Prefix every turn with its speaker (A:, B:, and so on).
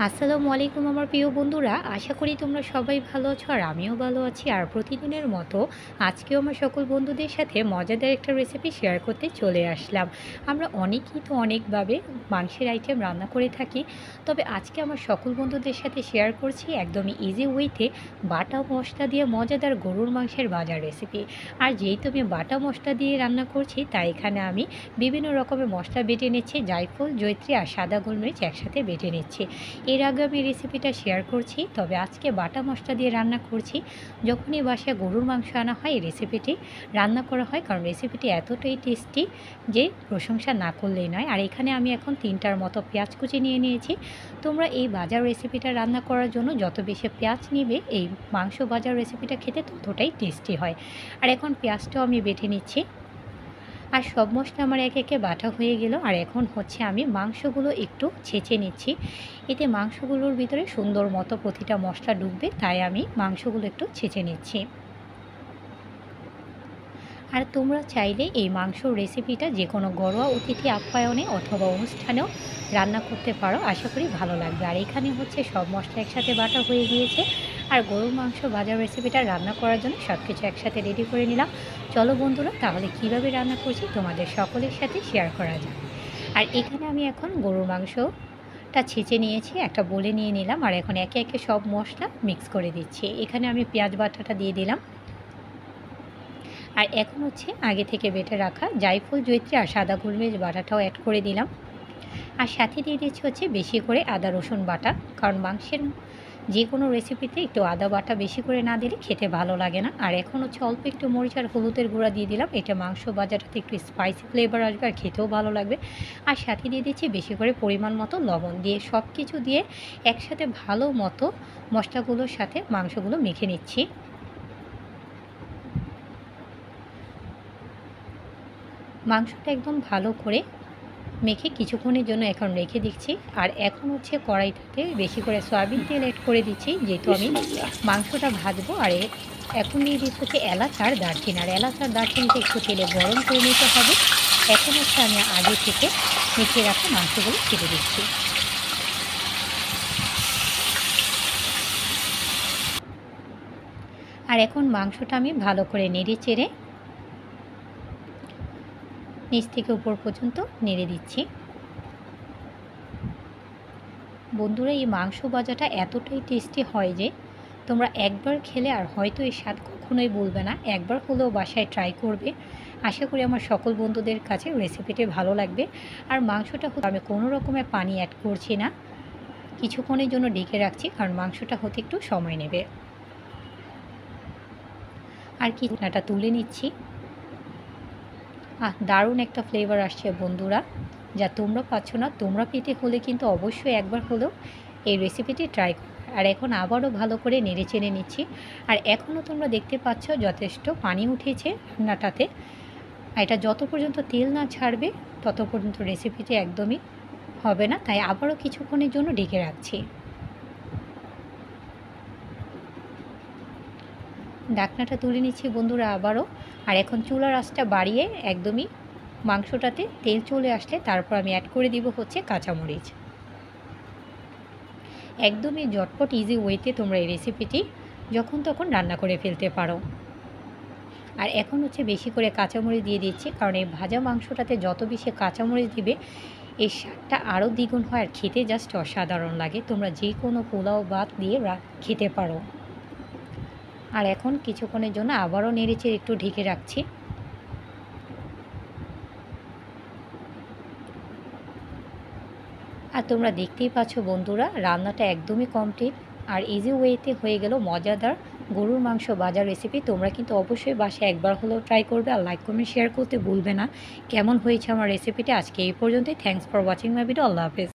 A: আসসালামু আলাইকুম আমার প্রিয় বন্ধুরা, আশা করি তোমরা সবাই ভালো আছো আর আমিও ভালো আছি। আর প্রতিদিনের মতো আজকেও আমার সকল বন্ধুদের সাথে মজাদার একটা রেসিপি শেয়ার করতে চলে আসলাম। আমরা অনেকেই তো অনেকভাবে মাংসের আইটেম রান্না করে থাকি, তবে আজকে আমার সকল বন্ধুদের সাথে শেয়ার করছি একদমই ইজি ওয়েতে বাটা মশলা দিয়ে মজাদার গরুর মাংসের ভাজার রেসিপি। আর যেহেতু আমি বাটা মশলা দিয়ে রান্না করছি, তাই এখানে আমি বিভিন্ন রকমের মশলা বেটে নিচ্ছি, জায়ফল, জয়িত্রী আর সাদা গোলমরিচ একসাথে বেটে নিচ্ছি। এর আগে আমি রেসিপিটা শেয়ার করছি, তবে আজকে বাটা মশলা দিয়ে রান্না করছি। যখনই বাসায় গরুর মাংস আনা হয় এই রেসিপিটি রান্না করা হয়, কারণ রেসিপিটি এতটাই টেস্টি যে প্রশংসা না করলেই নয়। আর এখানে আমি এখন 3টার মতো পেঁয়াজ কুচি নিয়ে নিয়েছি। তোমরা এই ভাজার রেসিপিটা রান্না করার জন্য যত বেশি পেঁয়াজ নিবে এই মাংস ভাজার রেসিপিটা খেতে ততটাই টেস্টি হয়। আর এখন পেঁয়াজটাও আমি বেটে নিচ্ছি। আর সব মশলা আমার একে একে বাটা হয়ে গেল। আর এখন হচ্ছে আমি মাংসগুলো একটু ছেঁচে নিচ্ছি, এতে মাংসগুলোর ভিতরে সুন্দর মতো প্রতিটা মশলা ঢুকবে, তাই আমি মাংসগুলো একটু ছেঁচে নিচ্ছি। আর তোমরা চাইলে এই মাংসর রেসিপিটা যে কোনো ঘরোয়া অতিথি আপ্যায়নে অথবা অনুষ্ঠানেও রান্না করতে পারো, আশা করি ভালো লাগবে। আর এখানে হচ্ছে সব মশলা একসাথে বাটা হয়ে গিয়েছে। আর গরুর মাংস ভাজার রেসিপিটা রান্না করার জন্য সব কিছু একসাথে রেডি করে নিলাম। চলো বন্ধুরা, তাহলে কিভাবে রান্না করছি তোমাদের সকলের সাথে শেয়ার করা যায়। আর এখানে আমি এখন গরুর মাংসটা ছেঁচে নিয়েছি, একটা বলে নিয়ে নিলাম। আর এখন একে একে সব মশলা মিক্স করে দিচ্ছি। এখানে আমি পেঁয়াজ বাটাটা দিয়ে দিলাম। আর এখন হচ্ছে আগে থেকে বেটে রাখা জায়ফল, জয়িত্রী আর সাদা গোলমরিচ বাটাটাও অ্যাড করে দিলাম। আর সাথে দিয়ে দিচ্ছি হচ্ছে বেশি করে আদা রসুন বাটা, কারণ মাংসের যে কোনো রেসিপিতে একটু আদা বাটা বেশি করে না দিলে খেতে ভালো লাগে না। আর এখন হচ্ছে অল্প একটু মরিচ আর হলুদের গুঁড়া দিয়ে দিলাম, এটা মাংস ভাজাটাতে একটু স্পাইসি ফ্লেভার আসবে আর খেতেও ভালো লাগবে। আর সাথে দিয়ে দিচ্ছি বেশি করে পরিমাণ মতো লবণ, দিয়ে সব কিছু দিয়ে একসাথে ভালো মতো মশলাগুলোর সাথে মাংসগুলো মেখে নিচ্ছি। মাংসটা একদম ভালো করে মেখে কিছুক্ষণের জন্য এখন রেখে দিচ্ছি। আর এখন হচ্ছে কড়াইটাতে বেশি করে সয়াবিন তেল অ্যাড করে দিচ্ছি, যেহেতু আমি মাংসটা ভাজবো। আর এখন দিয়ে দিচ্ছি হচ্ছে এলাচ আর দারচিনি। আর এলাচ আর দারচিনিটা একটু তেলে গরম করে নিতে হবে। এখন হচ্ছে আমি আগে থেকে মেখে রাখা মাংসগুলো ছেড়ে দিচ্ছি। আর এখন মাংসটা আমি ভালো করে নেড়ে চেড়ে নিচ থেকে উপর পর্যন্ত নেড়ে দিচ্ছি। বন্ধুরা, এই মাংস ভাজাটা এতটাই টেস্টি হয় যে তোমরা একবার খেলে আর হয়তো এই স্বাদ কখনোই ভুলবে না। একবার হলেও বাসায় ট্রাই করবে। আশা করি আমার সকল বন্ধুদের কাছে রেসিপিটি ভালো লাগবে। আর মাংসটা আমি কোনো রকমের পানি অ্যাড করছি না, কিছুক্ষণের জন্য ঢেকে রাখছি, কারণ মাংসটা হতে একটু সময় নেবে। আর কি নাটা তুলে নিচ্ছি। দারুণ একটা ফ্লেভার আসছে বন্ধুরা, যা তোমরা পাচ্ছ না। তোমরা পেতে হলে কিন্তু অবশ্যই একবার হলেও এই রেসিপিটি ট্রাই করো। আর এখন আবারও ভালো করে নেড়ে চেড়ে নিচ্ছি। আর এখনও তোমরা দেখতে পাচ্ছ যথেষ্ট পানি উঠেছে রান্নাটাতে। এটা যত পর্যন্ত তেল না ছাড়বে তত পর্যন্ত রেসিপিটি একদমই হবে না, তাই আবারও কিছুক্ষণের জন্য ঢেকে রাখছি। ঢাকনাটা তুলে নিচ্ছি বন্ধুরা আবারও। আর এখন চুলার আঁচটা বাড়িয়ে একদমই মাংসটাতে তেল চলে আসলে তারপর আমি অ্যাড করে দিব হচ্ছে কাঁচামরিচ। একদমই ঝটপট ইজি ওয়েতে তোমরা এই রেসিপিটি যখন তখন রান্না করে ফেলতে পারো। আর এখন হচ্ছে বেশি করে কাঁচামরিচ দিয়ে দিচ্ছি, কারণ এই ভাজা মাংসটাতে যত বেশি কাঁচামরিচ দিবে এই স্বাদটা আরও দ্বিগুণ হয় আর খেতে জাস্ট অসাধারণ লাগে। তোমরা যে কোনো পোলাও ভাত দিয়ে খেতে পারো। আর এখন কিছুক্ষণের জন্য আবারও নেড়েচেড়ে একটু ঢেকে রাখছি। আর তোমরা দেখতেই পাচ্ছ বন্ধুরা, রান্নাটা একদমই কমপ্লিট আর ইজি ওয়েতে হয়ে গেল মজাদার গরুর মাংস ভাজার রেসিপি। তোমরা কিন্তু অবশ্যই বাসায় একবার হলেও ট্রাই করবে। আর লাইক কমেন্ট শেয়ার করতে ভুলবে না। কেমন হয়েছে আমার রেসিপিটা আজকে এই পর্যন্তই। Thanks for watching my video. আল্লাহ হাফেজ।